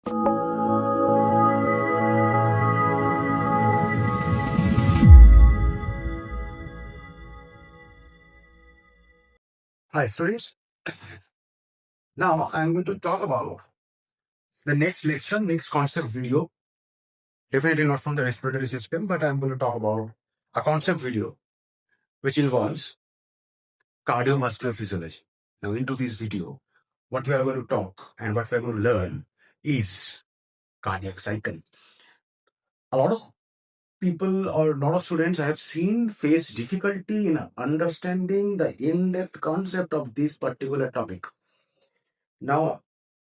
Hi, students. Now I'm going to talk about the next lecture, next concept video. Definitely not from the respiratory system, but I'm going to talk about a concept video which involves cardiovascular physiology. Now, into this video, what we are going to talk and what we are going to learn is cardiac cycle. A lot of people or a lot of students I have seen face difficulty in understanding the in-depth concept of this particular topic. Now,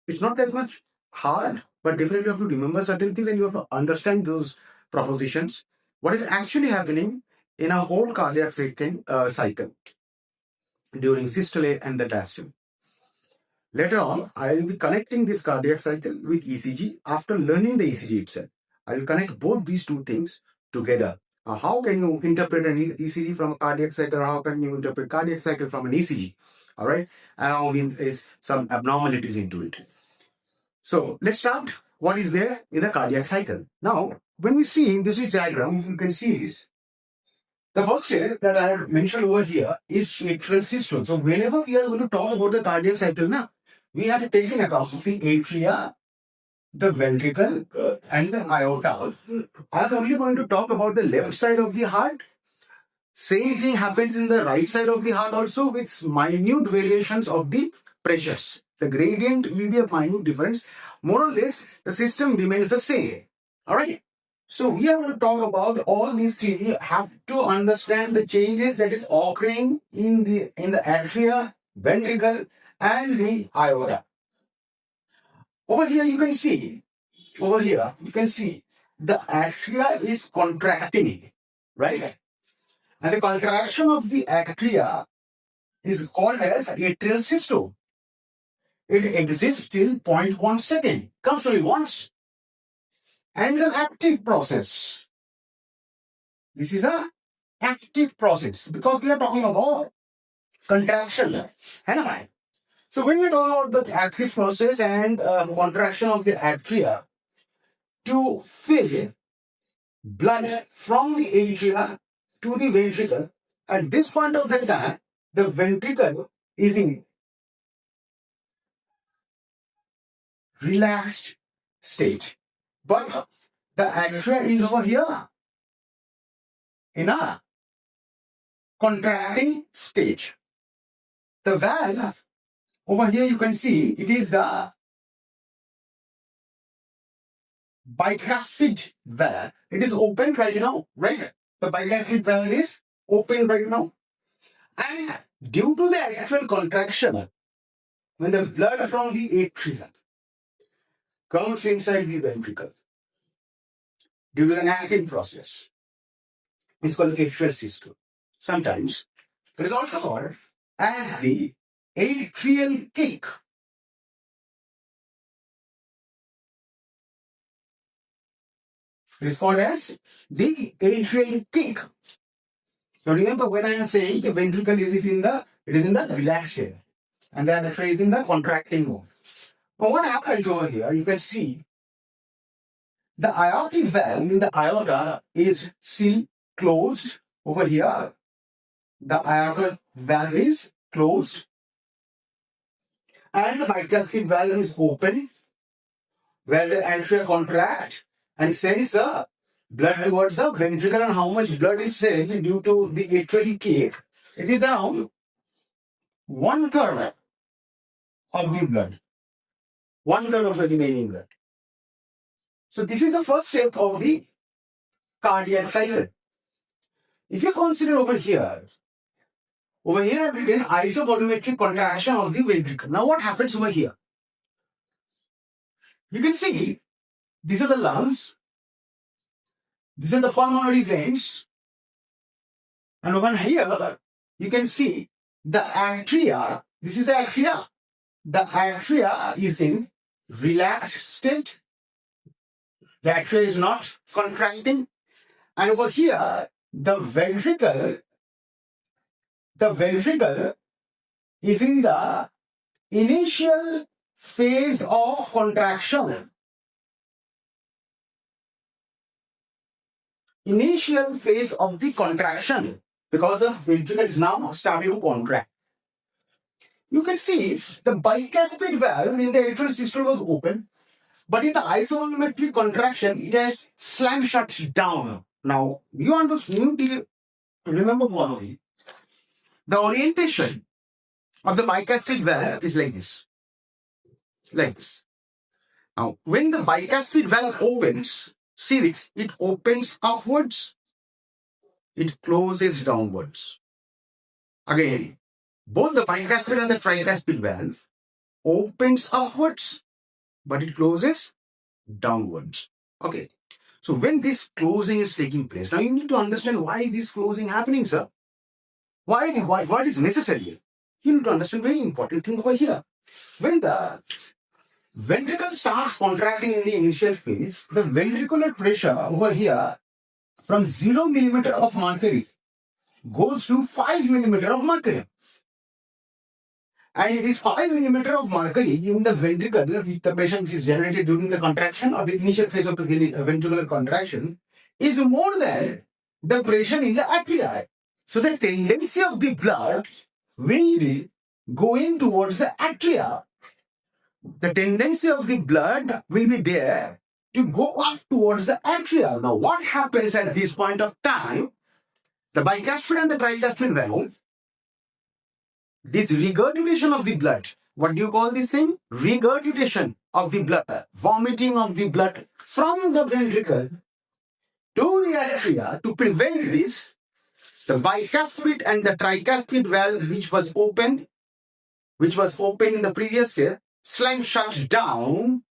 it's not that much hard, but definitely you have to remember certain things and you have to understand those propositions. What is actually happening in a whole cardiac cycle during systole and the diastole. Later on, I will be connecting this cardiac cycle with ECG after learning the ECG itself. I will connect both these two things together. Now, how can you interpret an ECG from a cardiac cycle, or how can you interpret cardiac cycle from an ECG? All right, along with some abnormalities into it. So let's start what is there in the cardiac cycle. Now, when we see in this diagram, if you can see this, the first step that I have mentioned over here is atrial systole. So whenever we are going to talk about the cardiac cycle, now we have to take into account the atria, the ventricle, and the aorta. I am only going to talk about the left side of the heart. Same thing happens in the right side of the heart also, with minute variations of the pressures. The gradient will be a minute difference. More or less, the system remains the same. All right. So we are going to talk about all these three. You have to understand the changes that is occurring in the atria, ventricle, and the aorta. Over here you can see. The atria is contracting, right? And the contraction of the atria is called as atrial systole. It exists till 0.1 second. Comes only once. And it's an active process. This is an active process because we are talking about contraction. So when we talk about the active process and contraction of the atria to fill blood from the atria to the ventricle, at this point of the time, the ventricle is in relaxed state. But the atria is over here in a contracting stage. The valve over here you can see it is the bicuspid valve. It is open right now, right? The bicuspid valve is open right now. And due to the atrial contraction, when the blood from the atria comes inside the ventricle, due to an active process, it's called atrial systole. Sometimes it is also called as the atrial kick. It is called as the atrial kick. So remember, when I am saying the ventricle is in the relaxed state, and the atria is in the contracting mode. But what happens over here? You can see the aortic valve in the aorta is still closed over here. The aortic valve is closed, and the bicuspid valve is open, where the atria contract and sends the blood towards the ventricle. And how much blood is sent due to the atrial kick? It is around 1/3 of the blood, 1/3 of the remaining blood. So this is the first step of the cardiac cycle. If you consider over here I've written isovolumetric contraction of the ventricle. Now what happens over here? You can see these are the lungs, these are the pulmonary veins, and over here you can see the atria. This is the atria. The atria is in relaxed state. The atria is not contracting. And over here, the ventricle is in the initial phase of contraction. initial phase of the contraction because the ventricle is now starting to contract. You can see the bicuspid valve in the atrial systole was open, but in the isovolumetric contraction, it has slammed shut down. Now, you need to remember one thing. The orientation of the bicuspid valve is like this. Like this. Now, when the bicuspid valve opens, see this, it opens upwards, it closes downwards. Again, both the bicuspid and the tricuspid valve opens upwards, but it closes downwards. Okay. So when this closing is taking place, now you need to understand why this closing happening, sir. Why what is necessary? You need to understand very important thing over here. When the ventricle starts contracting in the initial phase, the ventricular pressure over here from 0 millimeter of mercury goes to 5 millimeter of mercury. And this 5 millimeter of mercury in the ventricle, with the pressure which is generated during the contraction or the initial phase of the ventricular contraction, is more than the pressure in the atria. So the tendency of the blood will be going towards the atria. The tendency of the blood will be there to go up towards the atria. Now, what happens at this point of time? The bicuspid and the tricuspid valve, this regurgitation of the blood, what do you call this thing? Regurgitation of the blood, vomiting of the blood from the ventricle to the atria. To prevent this, the bicuspid and the tricuspid valve, which was open in the previous year, slam shut down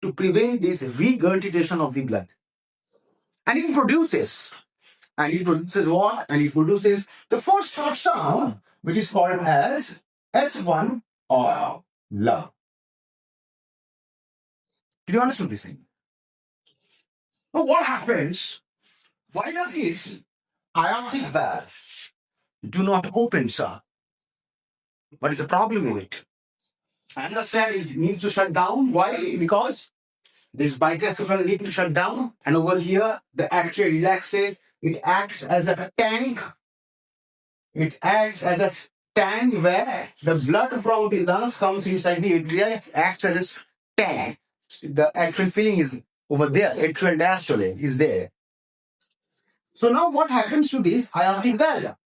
to prevent this regurgitation of the blood. And it produces what? And it produces the first short sound, which is called as S1 or la. Did you understand this thing? Now what happens? Why does this aortic valve do not open, sir? What is the problem with it? I understand it needs to shut down. Why? Because this bicuspid valve needs to shut down, and over here the atria relaxes. It acts as a tank. It acts as a tank where the blood from the lungs comes inside the atria, acts as a tank. The atrial filling is over there. Atrial diastole is there. So now what happens to this aortic valve?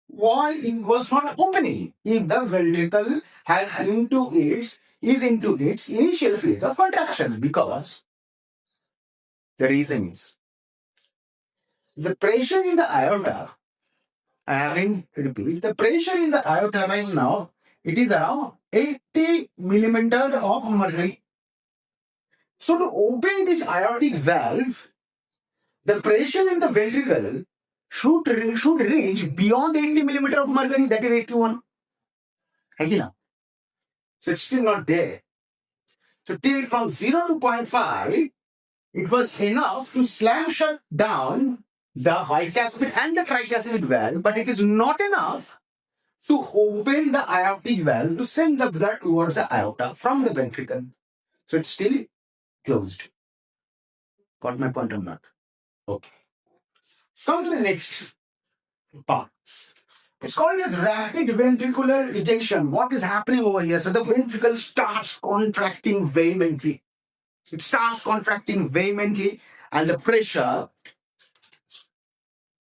Why it was not opening if the ventricle is into its initial phase of contraction? Because the reason is the pressure in the aorta. The pressure in the aorta right now, it is around 80 millimeter of mercury. So to open this aortic valve, the pressure in the ventricle should reach beyond 80 millimeter of mercury, that is 81. Again, so it's still not there. So till from 0 to 0.5, it was enough to slam shut down the bicuspid and the tricuspid valve, but it is not enough to open the aortic valve to send the blood towards the aorta from the ventricle. So it's still closed. Got my point or not? Okay. Come to the next part. It's called as rapid ventricular ejection. What is happening over here? So the ventricle starts contracting vehemently. It starts contracting vehemently, and the pressure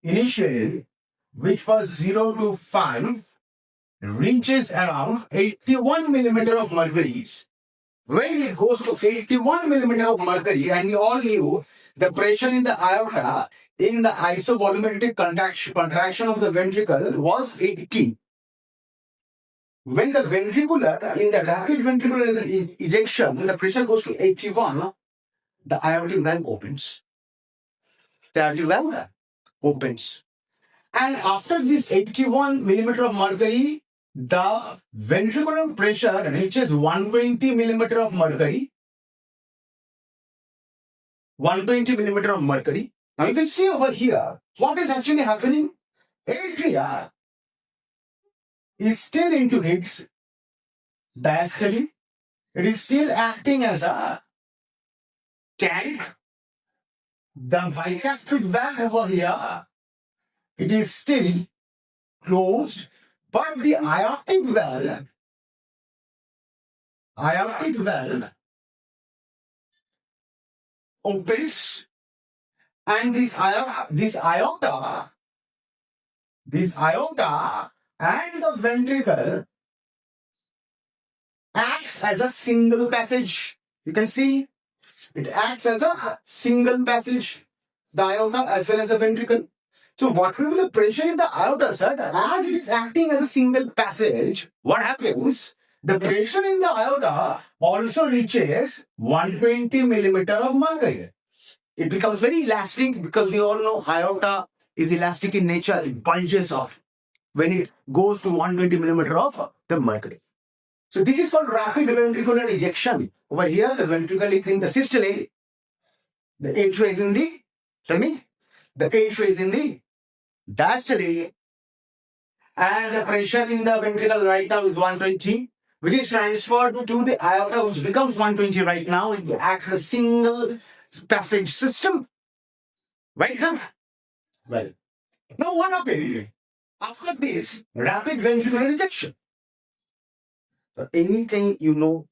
initially, which was 0 to 5, reaches around 81 millimeter of mercury. When it goes to 81 millimeter of mercury, and we all knew the pressure in the aorta in the isovolumetric contraction of the ventricle was 80. When the ventricular, in the rapid ventricular ejection, the pressure goes to 81, the aortic valve opens. The aortic valve opens. And after this 81 millimeter of mercury, the ventricular pressure reaches 120 millimeter of mercury. 120 millimeter of mercury. Now you can see over here, what is actually happening? Atria is still into its diastole. It is still acting as a tank The bicuspid valve over here, it is still closed, but the aortic valve opens, and this aorta and the ventricle acts as a single passage. You can see it acts as a single passage, the aorta as well as the ventricle. So what will be the pressure in the aorta, sir? As it is acting as a single passage, what happens? The pressure in the aorta also reaches 120 millimeter of mercury. It becomes very elastic because we all know aorta is elastic in nature. It bulges off when it goes to 120 millimeter of the mercury. So this is called rapid ventricular ejection. Over here, the ventricle is in the systole. The atria is in the, the atria is in the diastole. And the pressure in the ventricle right now is 120, which is transferred to the aorta, which becomes 120 right now. It acts as a single passage system. Right now? Well, now what happens after this rapid ventricular ejection? Anything you know,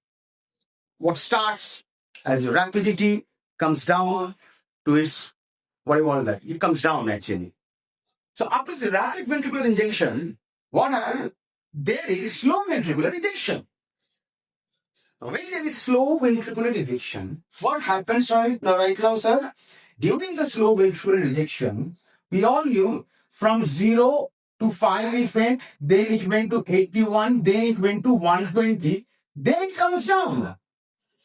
what starts as rapidity comes down to its, what do you call that? It comes down actually. So after the rapid ventricular injection, what happens? There is slow ventricular ejection. When there is slow ventricular ejection, what happens right now, sir? During the slow ventricular ejection, we all knew from 0 to 5 it went, then it went to 81, then it went to 120, then it comes down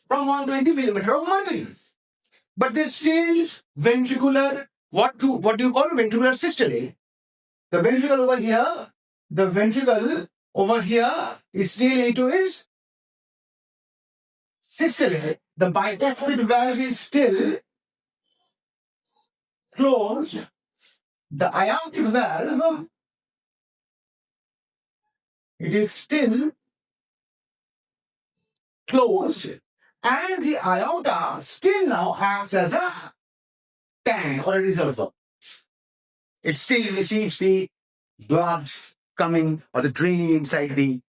from 120 millimeter of mercury. But there still is ventricular, what do you call ventricular systole? The ventricle over here is still into its systole. The bicuspid valve is still closed. The aortic valve, it is still closed, and the aorta still now acts as a tank or a reservoir. It still receives the blood coming or the draining inside the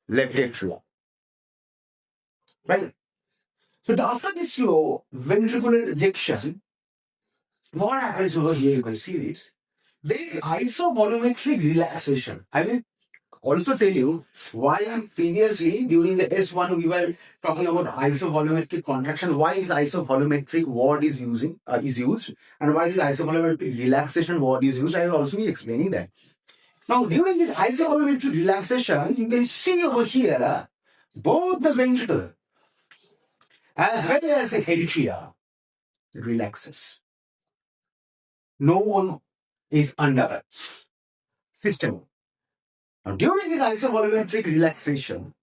left atria. Right? So after this slow ventricular ejection, what happens over here? You can see this. There is isovolumetric relaxation. I will also tell you why previously during the S1 we were talking about isovolumetric contraction. Why is isovolumetric word is used, and why is isovolumetric relaxation word is used. I will also be explaining that. Now during this isovolumetric relaxation, you can see over here both the ventricle as well as the atria relaxes. No one is under system. Now, during this isovolumetric relaxation,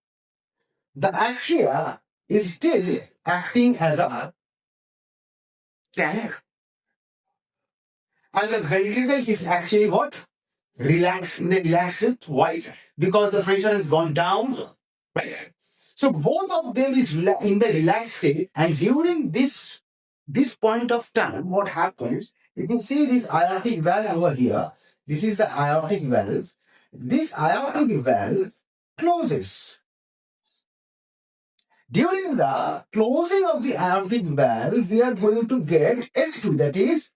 the atria is still acting as a tank, and the ventricle is actually what? Relaxed. Why? Because the pressure has gone down. Right? So both of them is in the relaxed state, and during this point of time, what happens? You can see this aortic valve over here. This is the aortic valve. This aortic valve closes. During the closing of the aortic valve, we are going to get S2, that is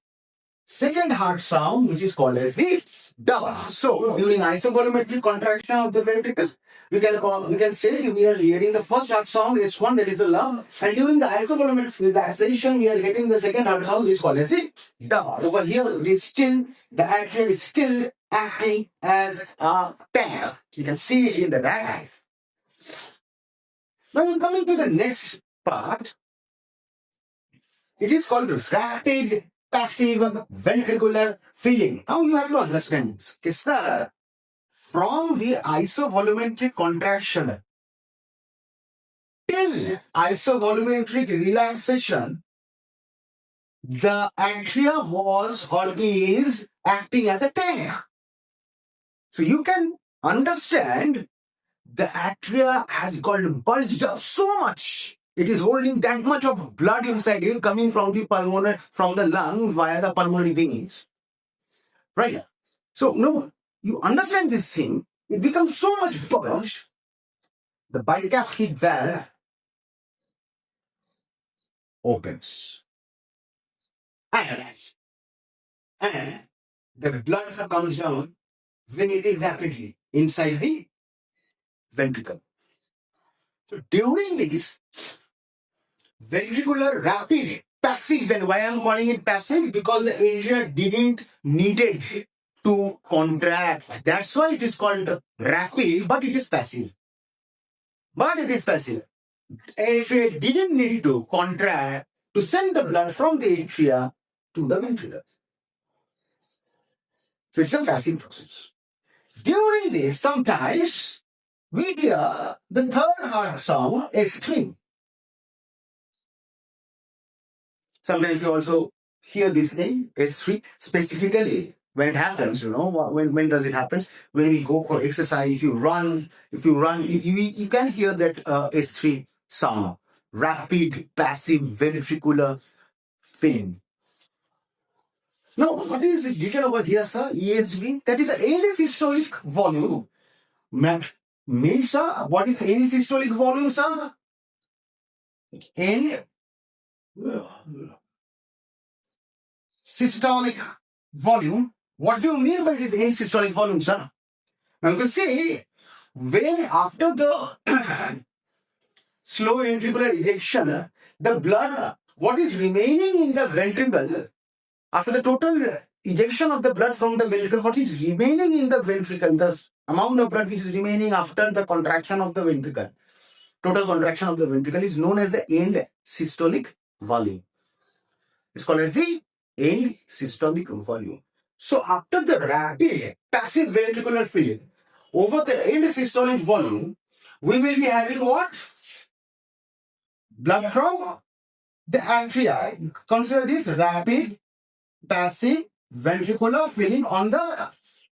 second heart sound, which is called as the dove. So during isovolumetric contraction of the ventricle, we can say we are hearing the first heart sound, S1, that is the love, and during the isovolumetric relaxation, we are getting the second heart sound, which is called as the dove. Over here, it is still, the atria is still acting as a tank. You can see it in the diagram. Now, coming to the next part, it is called rapid passive ventricular filling. Now you have to understand this. Sir, from the isovolumetric contraction till isovolumetric relaxation, the atria was or is acting as a tank. So you can understand the atria has gotten bulged up so much It is holding that much of blood inside it coming from the lungs via the pulmonary veins. Right? So, no, you understand this thing, it becomes so much bulged, the bicuspid valve opens. And the blood comes down very rapidly inside the ventricle. So during this ventricular rapid passive, and why I'm calling it passive? Because the area didn't needed to contract. That's why it is called rapid, but it is passive. Area didn't need to contract to send the blood from the atria to the ventricle. So it's a passive process. During this, sometimes we hear the third heart sound, S3. Sometimes you also hear this name, S3, specifically when it happens, when does it happen? When we go for exercise, if you run, you can hear that S3 sound, rapid passive ventricular filling. Now, what is it written over here, sir? ESV, that is the end systolic volume. Means, sir, what is end systolic volume, sir? End systolic volume. What do you mean by this end systolic volume, sir? Now you can see, when after the slow ventricular ejection, the blood, what is remaining in the ventricle, after the total ejection of the blood from the ventricle, what is remaining in the ventricle, the amount of blood which is remaining after the contraction of the ventricle, total contraction of the ventricle, is known as the end systolic volume. It's called as the end systolic volume. So after the rapid passive ventricular filling, over the end systolic volume, we will be having what? Blood from the atria. Consider this rapid passive ventricular filling on the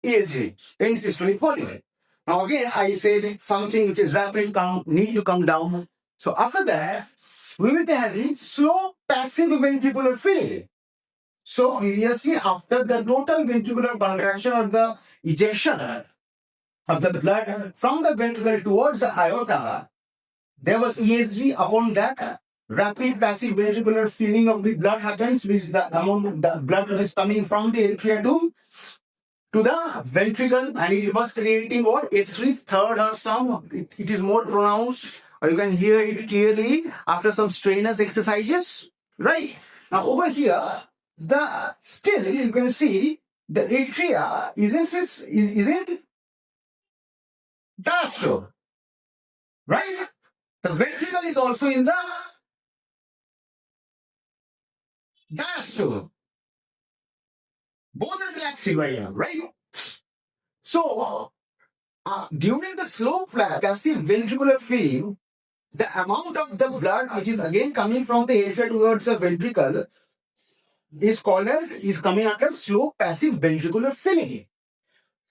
ESV, end systolic volume. Now again, I said something which is rapid need to come down. So after that, we will be having slow passive ventricular filling. So we will see after the total ventricular contraction or the ejection of the blood from the ventricle towards the aorta, there was ESG upon that. Rapid passive ventricular filling of the blood happens with the amount of the blood that is coming from the atria to the ventricle, and it was creating what? S3's third heart sound. It is more pronounced, or you can hear it clearly after some strenuous exercises, right? Now over here, still you can see the atria isn't diastole, right? The ventricle is also in the diastole. Both are relaxing right now, right? So, during the slow passive ventricular filling, the amount of the blood which is again coming from the atria towards the ventricle is coming under slow passive ventricular filling.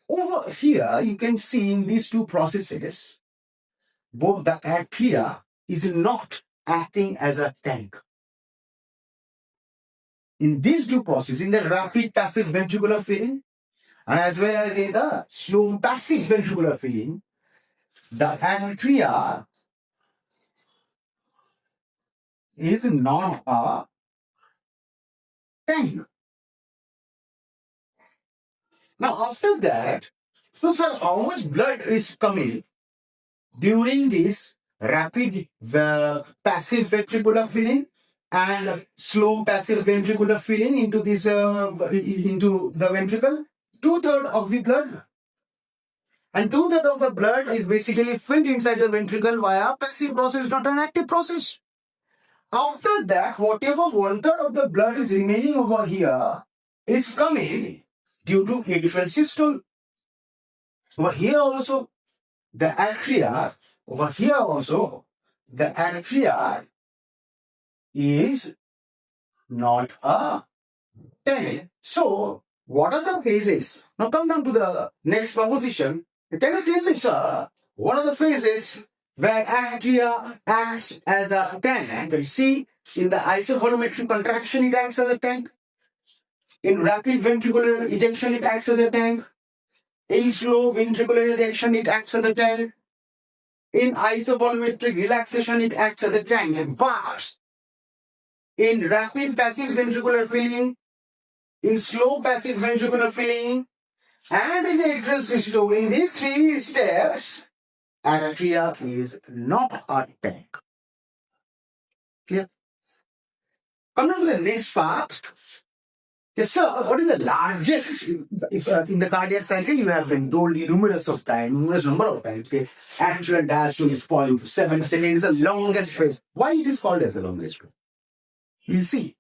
Over here, you can see in these two processes, both the atria is not acting as a tank. In these two processes, in the rapid passive ventricular filling, and as well as in the slow passive ventricular filling, the atria is not a tank. Now, after that, so sir, how much blood is coming during this rapid passive ventricular filling and slow passive ventricular filling into this into the ventricle? 2/3 of the blood, and 2/3 of the blood is basically filled inside the ventricle via passive process, not an active process. After that, whatever 1/3 of the blood is remaining over here is coming due to atrial systole. Over here also, the atria, is not a tank. So, what are the phases? Now come down to the next proposition. Can you tell me, sir, what are the phases where atria acts as a tank. You see, in the isovolumetric contraction, it acts as a tank. In rapid ventricular ejection, it acts as a tank. In slow ventricular ejection, it acts as a tank. In isovolumetric relaxation, it acts as a tank. But in rapid passive ventricular filling, in slow passive ventricular filling, and in the atrial systole, in these three steps, atria is not a tank. Clear? Come on to the next part. Yes, sir. What is the largest? If in the cardiac cycle, you have been told numerous number of times. Okay, atrial diastole is 0.7 seconds. Is the longest phase. Why it is called as the longest phase? We'll see.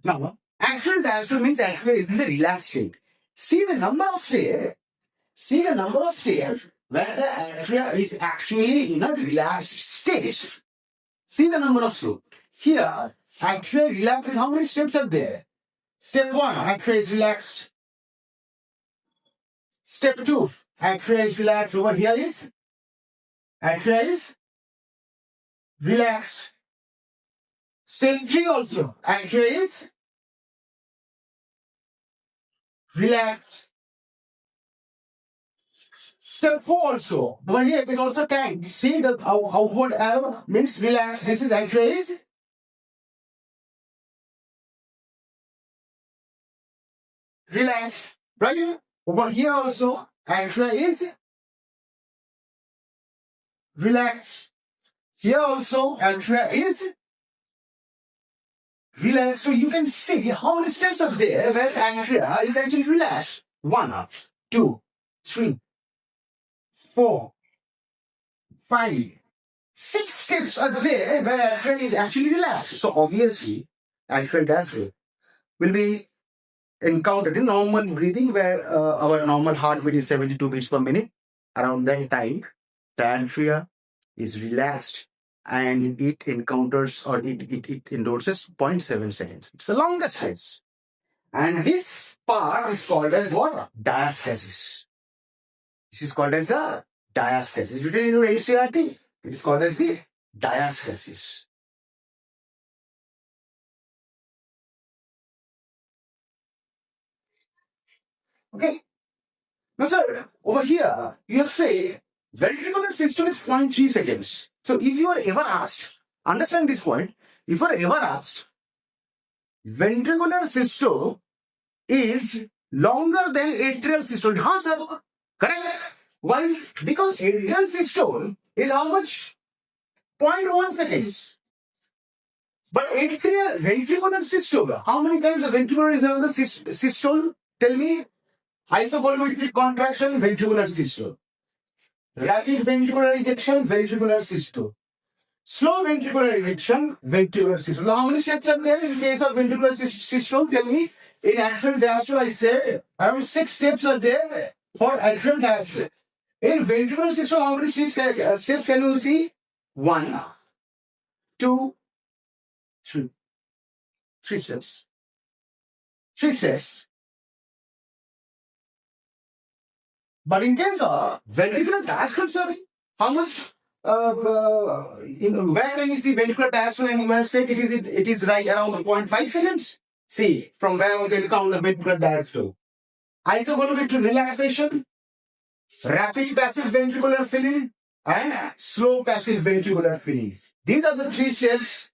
Now, atrial diastole means atria is in the relaxed state. See the number of stairs. See the number of stairs where the atria is actually in a relaxed state. See the number of stairs. Here, atria relaxes. How many steps are there? Step 1, atria is relaxed. Step 2, atria is relaxed. Over here is atria is relaxed. Step 3 also, atria is relaxed. Step 4 also, over here is also tank. See the outward arrow means relaxed. This is atria is relaxed. Right here. Over here also, atria is relaxed. Here also, atria is relaxed. So you can see how many steps are there where atria is actually relaxed. 1, 2, 3, 4, 5, 6 steps are there where atria is actually relaxed. So obviously, atrial diastole will be encountered in normal breathing where our normal heartbeat is 72 beats per minute. Around that time, the atria is relaxed and it encounters or it endorses 0.7 seconds. It's the longest phase. And this part is called as what? Diastasis. This is called as the diastasis. Written in your NCERT. It is called as the diastasis. Okay. Now, sir, over here, you have said ventricular systole is 0.3 seconds. So, if you are ever asked, understand this point, if you are ever asked, ventricular systole is longer than atrial systole. Huh, sir? Correct? Why? Because atrial systole is how much? 0.1 seconds. But ventricular systole, how many times the ventricular is on the systole? Tell me. Isovolumetric contraction, ventricular systole. Rapid ventricular ejection, ventricular systole. Slow ventricular ejection, ventricular systole. Now, how many steps are there in case of ventricular systole? Tell me. In atrial diastole, I say around 6 steps are there for atrial diastole. In ventricular systole, how many steps can you see? 1, 2, 3. 3 steps. 3 steps. But in case of ventricular diastole, sir, how much? Where can you see ventricular diastole? And you have said it is right around 0.5 seconds. See, from where we can count the ventricular diastole. Isovolumetric relaxation, rapid passive ventricular filling, and slow passive ventricular filling. These are the 3 steps.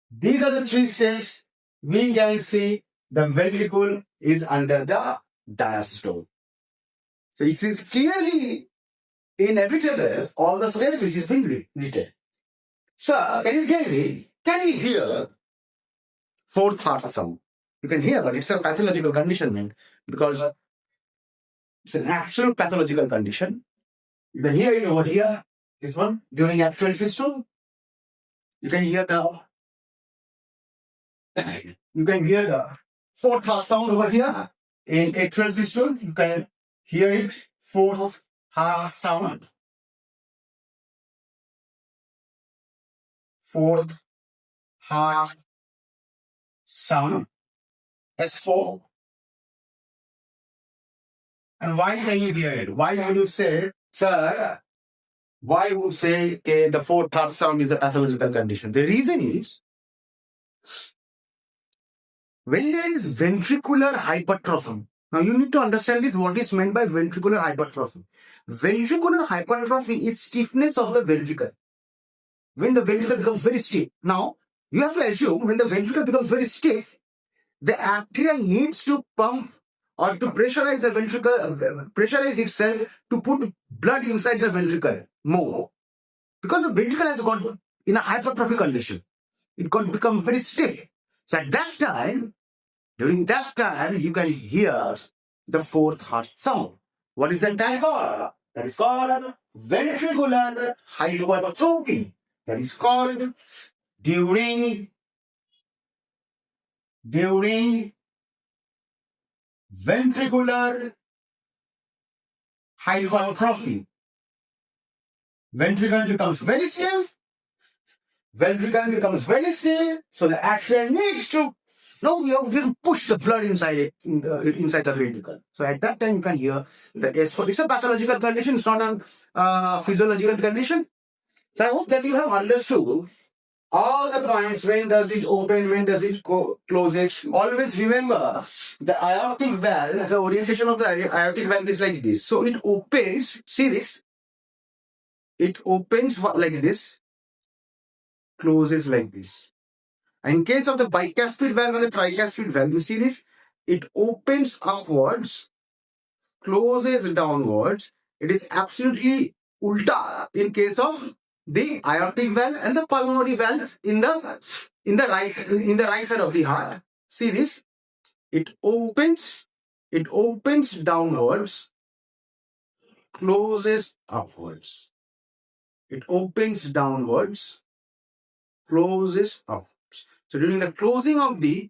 These are the 3 steps. We can see the ventricle is under the diastole. So it is clearly inevitable all the steps which is being written. Sir, can you tell me, can you hear 4th heart sound? You can hear, but it's a pathological condition, man, because it's an actual pathological condition. You can hear it over here, this one, during atrial systole. You can hear the 4th heart sound over here in atrial systole. You can hear it, 4th heart sound. 4th heart sound. S4. And why can you hear it? Why would you say, sir, Why would say the fourth heart sound is a pathological condition? The reason is when there is ventricular hypertrophy. Now you need to understand this, what is meant by ventricular hypertrophy. Ventricular hypertrophy is stiffness of the ventricle. When the ventricle becomes very stiff. Now you have to assume when the ventricle becomes very stiff, the artery needs to pump or to pressurize the ventricle, pressurize itself to put blood inside the ventricle more. Because the ventricle has got in a hypertrophy condition, it got become very stiff. So at that time, during that time, you can hear the fourth heart sound. What is that time called? That is called ventricular hypertrophy. That is called during ventricular hypertrophy. Ventricle becomes very stiff. Ventricle becomes very stiff. So the action needs to. Now we have to push the blood inside it, inside the ventricle. So at that time you can hear the S4. It's a pathological condition. It's not a physiological condition. So I hope that you have understood all the points. When does it open? When does it closes? Always remember the aortic valve. The orientation of the aortic valve is like this. So it opens. See this. It opens like this. Closes like this. In case of the bicuspid valve and the tricuspid valve, you see this? It opens upwards, closes downwards. It is absolutely ulta in case of the aortic valve and the pulmonary valve in the right side of the heart. See this? It opens downwards, closes upwards. It opens downwards, closes upwards. So during the closing of the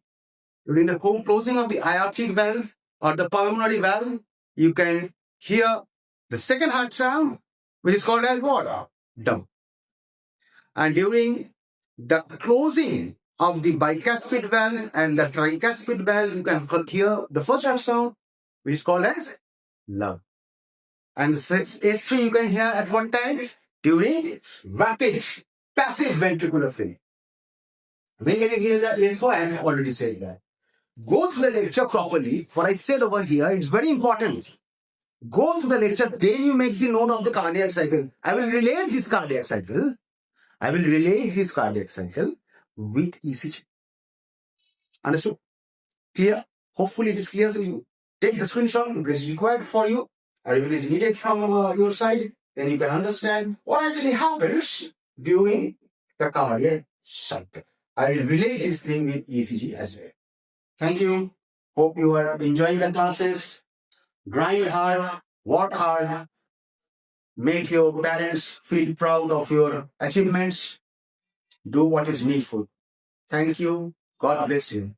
aortic valve or the pulmonary valve, you can hear the second heart sound, which is called as what? Dum. And during the closing of the bicuspid valve and the tricuspid valve, you can hear the first heart sound, which is called as lung. And S3 you can hear at one time during rapid passive ventricular filling. When can you hear that? S4, I have already said that. Go through the lecture properly. What I said over here, it's very important. Go through the lecture, then you make the note of the cardiac cycle. I will relate this cardiac cycle with ECG. Understood? Clear? Hopefully it is clear to you. Take the screenshot if it is required for you, or if it is needed from your side, then you can understand what actually happens during the cardiac cycle. I will relate this thing with ECG as well. Thank you. Hope you are enjoying the classes. Grind hard, work hard. Make your parents feel proud of your achievements. Do what is needful. Thank you. God bless you.